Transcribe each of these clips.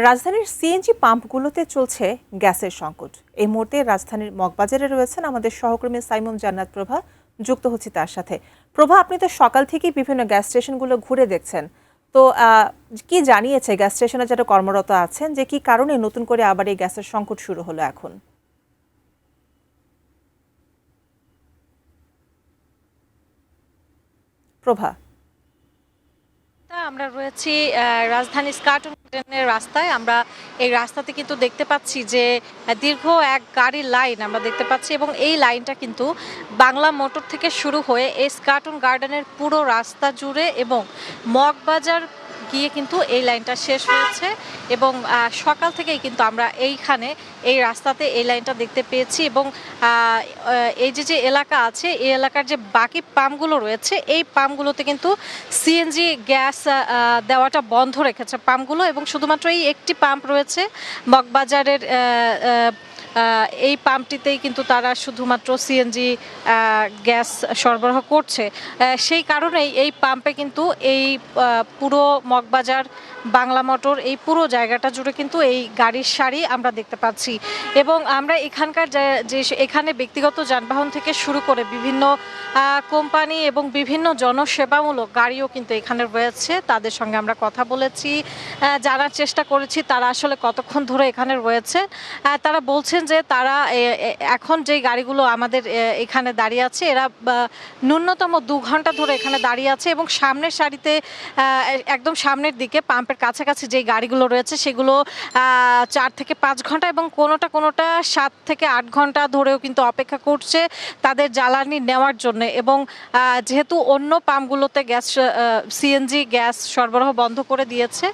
রাজধানীর সিএনজি পাম্পগুলোতে চলছে গ্যাসের সংকট। এই মুহূর্তে রাজধানীর মগবাজারে রয়েছেন আমাদের সহকর্মী সাইমুম জান্নাত প্রভা। যুক্ত হচ্ছে তার সাথে। প্রভা, আপনি তো সকাল থেকেই বিভিন্ন গ্যাস স্টেশনগুলো ঘুরে দেখছেন, তো কি জানিয়েছে গ্যাস স্টেশনে যারা কর্মরত আছেন যে কি কারণে নতুন করে আবার এই গ্যাসের সংকট শুরু হলো এখন? প্রভা, আমরা রয়েছি রাজধানী স্কাটন গার্ডেনের রাস্তায়। আমরা এই রাস্তাতে কিন্তু দেখতে পাচ্ছি যে দীর্ঘ এক গাড়ির লাইন আমরা দেখতে পাচ্ছি, এবং এই লাইনটা কিন্তু বাংলা মোটর থেকে শুরু হয়ে এই স্কাটন গার্ডেনের পুরো রাস্তা জুড়ে এবং মগবাজার গিয়ে কিন্তু এই লাইনটা শেষ হয়েছে। এবং সকাল থেকেই কিন্তু আমরা এইখানে এই রাস্তাতে এই লাইনটা দেখতে পেয়েছি। এবং এই যে এলাকা আছে, এই এলাকার যে বাকি পাম্পগুলো রয়েছে, এই পাম্পগুলোতে কিন্তু সিএনজি গ্যাস দেওয়াটা বন্ধ রেখেছে পাম্পগুলো, এবং শুধুমাত্র এই একটি পাম্প রয়েছে মগবাজারের এই পাম্পটিতেই কিন্তু তারা শুধুমাত্র সিএনজি গ্যাস সরবরাহ করছে। সেই কারণেই এই পাম্পে কিন্তু এই পুরো মগবাজার, বাংলা মোটর, এই পুরো জায়গাটা জুড়ে কিন্তু এই গাড়ির সারি আমরা দেখতে পাচ্ছি। এবং আমরা এখানকার যে এখানে ব্যক্তিগত যানবাহন থেকে শুরু করে বিভিন্ন কোম্পানি এবং বিভিন্ন জনসেবামূলক গাড়িও কিন্তু এখানে রয়েছে। তাদের সঙ্গে আমরা কথা বলেছি, জানার চেষ্টা করেছি তারা আসলে কতক্ষণ ধরে এখানে রয়েছে। তারা বলছেন যে তারা এখন যে গাড়িগুলো আমাদের এখানে দাঁড়িয়ে আছে, এরা ন্যূনতম 2 ঘন্টা ধরে এখানে দাঁড়িয়ে আছে, এবং সামনের সারিতে একদম সামনের দিকে পাম্পের কাছাকাছি যে গাড়িগুলো রয়েছে সেগুলো 4 থেকে 5 ঘন্টা এবং কোনোটা 7 থেকে 8 ঘন্টা ধরেও কিন্তু অপেক্ষা করছে তাদের জ্বালানি নেওয়ার জন্য। এবং যেহেতু অন্য পাম্পগুলোতে সিএনজি গ্যাস সরবরাহ বন্ধ করে দিয়েছে,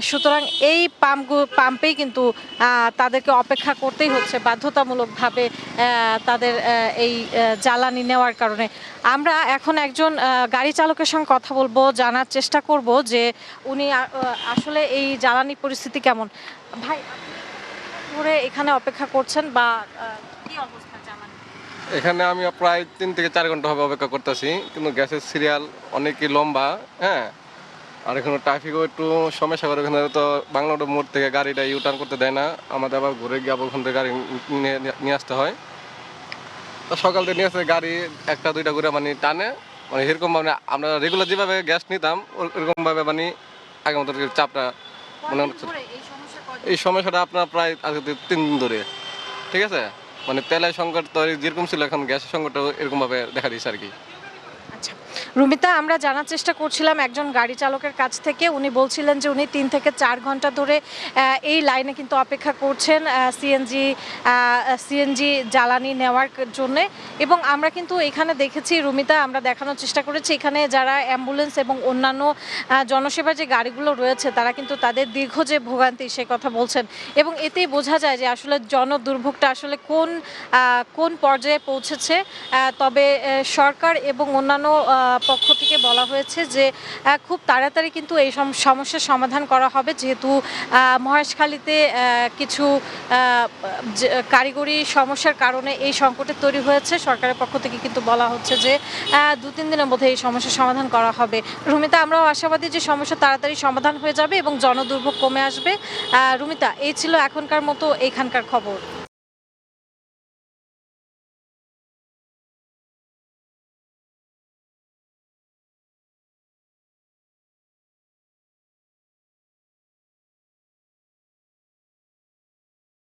সুতরাং এই পাম্পেই কিন্তু তাদেরকে অপেক্ষা করতেই হচ্ছে বাধ্যতামূলকভাবে তাদের এই জ্বালানি নেওয়ার কারণে। আমরা এখন একজন গাড়ি চালকের সঙ্গে কথা বলবো, জানার চেষ্টা করব যে উনি আসলে এই জ্বালানি পরিস্থিতি কেমন। ভাই, ধরে এখানে অপেক্ষা করছেন বা কি অবস্থা জ্বালানি? এখানে আমি প্রায় 3 থেকে 4 ঘন্টা হবে অপেক্ষা করতেছি, কিন্তু গ্যাসের সিরিয়াল অনেকই লম্বা। হ্যাঁ, আর এখানে ট্রাফিকও একটু সমস্যা করে। এখানে তো বাংলা মোড় থেকে গাড়িটা ইউটার্ন করতে দেয় না, আমাদের আবার ঘুরে গিয়ে আবার ওখান থেকে গাড়ি নিয়ে আসতে হয়। তো সকাল থেকে নিয়ে আসতে গাড়ি 1-2টা করে মানে টানে, মানে এরকম মানে আমরা রেগুলার যেভাবে গ্যাস নিতাম ওরকমভাবে মানে আগের মতো চাপটা মনে হচ্ছে। এই সমস্যাটা আপনার প্রায় আজকে 3 দিন ধরে, ঠিক আছে। মানে তেলের সংকট তো যেরকম ছিল, এখন গ্যাসের সংকটও এরকমভাবে দেখা দিয়েছে আর কি। রুমিতা, আমরা জানার চেষ্টা করছিলাম একজন গাড়ি চালকের কাছ থেকে। উনি বলছিলেন যে উনি 3 থেকে 4 ঘন্টা ধরে এই লাইনে কিন্তু অপেক্ষা করছেন সিএনজি জ্বালানি নেওয়ার জন্য। এবং আমরা কিন্তু এখানে দেখেছি রুমিতা, আমরা দেখানোর চেষ্টা করেছি এখানে যারা অ্যাম্বুলেন্স এবং অন্যান্য জনসেবার যে গাড়িগুলো রয়েছে তারা কিন্তু তাদের দীর্ঘ যে ভোগান্তি সে কথা বলছেন। এবং এতেই বোঝা যায় যে আসলে জনদুর্ভোগটা আসলে কোন পর্যায়ে পৌঁছেছে। তবে সরকার এবং অন্যান্য পক্ষ থেকে বলা হয়েছে যে খুব তাড়াতাড়ি কিন্তু এই সমস্যার সমাধান করা হবে, যেহেতু মহেশখালীতে কিছু কারিগরি সমস্যার কারণে এই সংকটের তৈরি হয়েছে। সরকারের পক্ষ থেকে কিন্তু বলা হচ্ছে যে 2-3 দিনের মধ্যে এই সমস্যার সমাধান করা হবে। রুমিতা, আমরাও আশাবাদী যে সমস্যা তাড়াতাড়ি সমাধান হয়ে যাবে এবং জনদুর্ভোগ কমে আসবে। রুমিতা, এই ছিল এখনকার মতো এখানকার খবর।